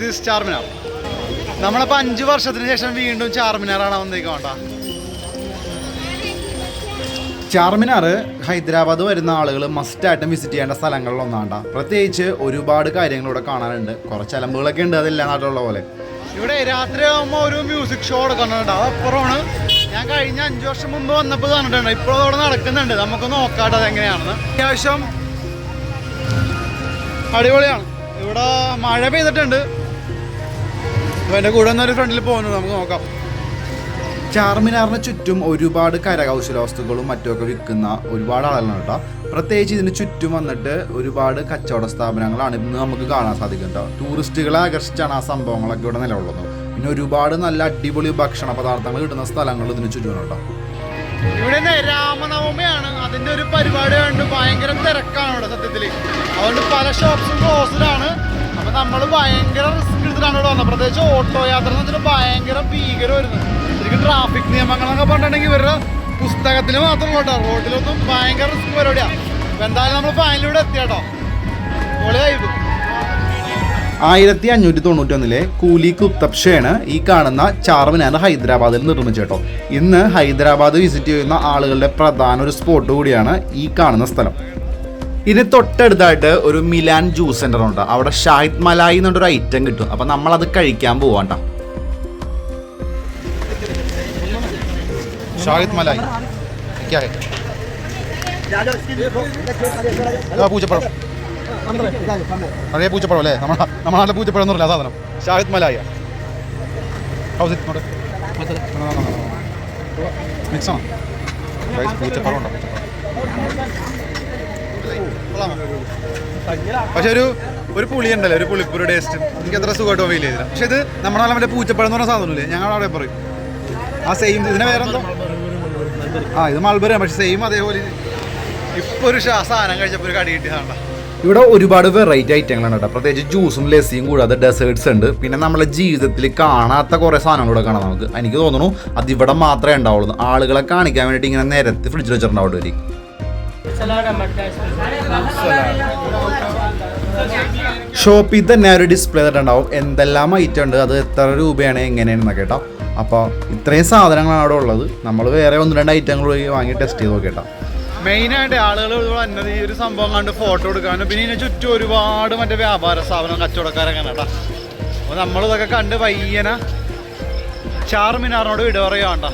This Charminar. നമ്മളിപ്പോൾ 5 വർഷത്തിന് ശേഷം വീണ്ടും ചാർമിനാറാണ് വന്നേക്കോണ്ട. ചാർമിനാർ ഹൈദരാബാദ് വരുന്ന ആളുകൾ മസ്റ്റായിട്ടും വിസിറ്റ് ചെയ്യേണ്ട സ്ഥലങ്ങളിൽ ഒന്നാണ്ട. പ്രത്യേകിച്ച് ഒരുപാട് കാര്യങ്ങളിവിടെ കാണാനുണ്ട്. കുറച്ച് അലമ്പുകളൊക്കെ ഉണ്ട്, അതെല്ലാ നാട്ടിലുള്ള പോലെ. ഇവിടെ രാത്രി ആകുമ്പോൾ ഒരു മ്യൂസിക് ഷോ കണ്ടിട്ടുണ്ട്. അത് അപ്പുറമാണ്. ഞാൻ കഴിഞ്ഞ 5 വർഷം മുമ്പ് വന്നപ്പോൾ കണ്ടിട്ടുണ്ട്. ഇപ്പോഴും അവിടെ നടക്കുന്നുണ്ട്. നമുക്ക് നോക്കാട്ടോ അതെങ്ങനെയാണെന്ന്. അത്യാവശ്യം അടിപൊളിയാണ്. ഇവിടെ മഴ പെയ്തിട്ടുണ്ട്. അപ്പോൾ എൻ്റെ കൂടെ ഒന്നൊരു ഫ്രണ്ടിൽ പോകുന്നു, നമുക്ക് നോക്കാം. ചാർമിനാറിന് ചുറ്റും ഒരുപാട് കരകൗശല വസ്തുക്കളും മറ്റുമൊക്കെ വിൽക്കുന്ന ഒരുപാട് ആളുകളാണ് കേട്ടോ. പ്രത്യേകിച്ച് ഇതിന് ചുറ്റും വന്നിട്ട് ഒരുപാട് കച്ചവട സ്ഥാപനങ്ങളാണ് ഇന്ന് നമുക്ക് കാണാൻ സാധിക്കുന്നത്. ടൂറിസ്റ്റുകളെ ആകർഷിച്ചാണ് ആ സംഭവങ്ങളൊക്കെ ഇവിടെ നിലകൊള്ളുന്നത്. പിന്നെ ഒരുപാട് നല്ല അടിപൊളി ഭക്ഷണ പദാർത്ഥങ്ങൾ കിട്ടുന്ന സ്ഥലങ്ങൾ ഇതിന് ചുറ്റുമുണ്ടോ. ഇവിടെ രാമനവമിയാണ്, അതിൻ്റെ ഒരു പരിപാടി കൊണ്ട് ഭയങ്കര തിരക്കാണ് ഇവിടെ സത്യത്തിൽ. അതുകൊണ്ട് പല ഷോപ്സും ക്ലോസ്ഡാണ്. അപ്പം നമ്മൾ ഭയങ്കര റിസ്ക് എടുത്തിട്ടാണ് ഇവിടെ വന്നത്. പ്രത്യേകിച്ച് ഓട്ടോ യാത്ര എന്ന് വെച്ചിട്ട് ഭയങ്കര ഭീകരമായിരുന്നു. ശരിക്കും ട്രാഫിക് നിയമങ്ങളൊക്കെ പറഞ്ഞിട്ടുണ്ടെങ്കിൽ ഇവരുടെ പുസ്തകത്തിൽ മാത്രമല്ല കേട്ടോ, റോഡിലൊന്നും ഭയങ്കര റിസ്ക് പരിപാടിയാണ്. അപ്പം എന്തായാലും നമ്മൾ ഫൈനലിലൂടെ എത്തിയാട്ടോ. പൊളിയായിരുന്നു. 1591 കൂലി കുത്തബ് ഷാണ് ഈ കാണുന്ന ചാർമിനാർ ഹൈദരാബാദിൽ നിർമ്മിച്ചേട്ടോ. ഇന്ന് ഹൈദരാബാദ് വിസിറ്റ് ചെയ്യുന്ന ആളുകളുടെ പ്രധാന ഒരു സ്പോട്ട് കൂടിയാണ് ഈ കാണുന്ന സ്ഥലം. ഇതിന് തൊട്ടടുത്തായിട്ട് ഒരു മിലാൻ ജ്യൂസ് സെൻ്റർ ഉണ്ട്. അവിടെ ഷാഹിദ് മലായി എന്നൊരു ഐറ്റം കിട്ടും. അപ്പം നമ്മളത് കഴിക്കാൻ പോവാണ്ട. ഷാഹിദ് മലായി പൂച്ചപ്പഴം, അതേ പൂച്ചപ്പഴം അല്ലേ? നമ്മുടെ നാട്ടിലെ പൂച്ചപ്പഴം എന്ന് പറഞ്ഞില്ല സാധനം. ഷാഹിദ് മലായ മിക്സാണ്. പൂച്ചപ്പഴം ഉണ്ടോ? പക്ഷെ ഒരു പുളി ഉണ്ടല്ലോ, ഒരു പുളിപ്പൊരു ടേസ്റ്റ് എനിക്ക് അത്ര സുഖമായിട്ട് ഫീൽ ചെയ്തില്ല. പക്ഷെ ഇത് നമ്മുടെ നാളെ മറ്റേ പൂച്ചപ്പഴം എന്ന് പറഞ്ഞ സാധനമില്ലേ, ഞങ്ങൾ അവിടെ പറയും ആ സെയിം. ഇതിനെ വേറെ എന്തോ ഇത് മൾബറിയാണ്, പക്ഷെ സെയിം അതേപോലെ. ഇപ്പോൾ ഒരു സാധനം കഴിച്ചപ്പോൾ ഒരു കടി കിട്ടിയതാണ്ട. ഇവിടെ ഒരുപാട് വെറൈറ്റി ഐറ്റങ്ങളാണ് കേട്ടോ. പ്രത്യേകിച്ച് ജ്യൂസും ലസ്സിയും കൂടാതെ ഡെസേർട്സ് ഉണ്ട്. പിന്നെ നമ്മളെ ജീവിതത്തിൽ കാണാത്ത കുറേ സാധനങ്ങളൂടെ കാണാം നമുക്ക്. എനിക്ക് തോന്നുന്നു അതിവിടെ മാത്രമേ ഉണ്ടാവുള്ളൂ. ആളുകളെ കാണിക്കാൻ വേണ്ടിയിട്ട് ഇങ്ങനെ നിരത്തി ഫ്രിഡ്ജിൽ വെച്ചിട്ടുണ്ടാവും അവിടെ. ഷോപ്പിൽ തന്നെ ഒരു ഡിസ്പ്ലേ ചെയ്തിട്ടുണ്ടാവും എന്തെല്ലാം ഐറ്റം ഉണ്ട്, അത് എത്ര രൂപയാണ്, എങ്ങനെയാണെന്നൊക്കെ കേട്ടോ. അപ്പോൾ ഇത്രയും സാധനങ്ങളാണ് അവിടെ ഉള്ളത്. നമ്മൾ വേറെ 1-2 ഐറ്റങ്ങൾ വാങ്ങി ടെസ്റ്റ് ചെയ്ത് നോക്കിട്ടോ. മെയിനായിട്ട് ആളുകൾ വന്നത് ഈ ഒരു സംഭവം കണ്ട് ഫോട്ടോ എടുക്കാനും പിന്നെ ഇതിനെ ചുറ്റും ഒരുപാട് മറ്റേ വ്യാപാര സ്ഥാപനം കച്ചവടക്കാരൊക്കെ കേട്ടോ. അപ്പോൾ നമ്മളിതൊക്കെ കണ്ട് പയ്യനെ ചാർമിനാറിനോട് വിട പറയാണ്ട.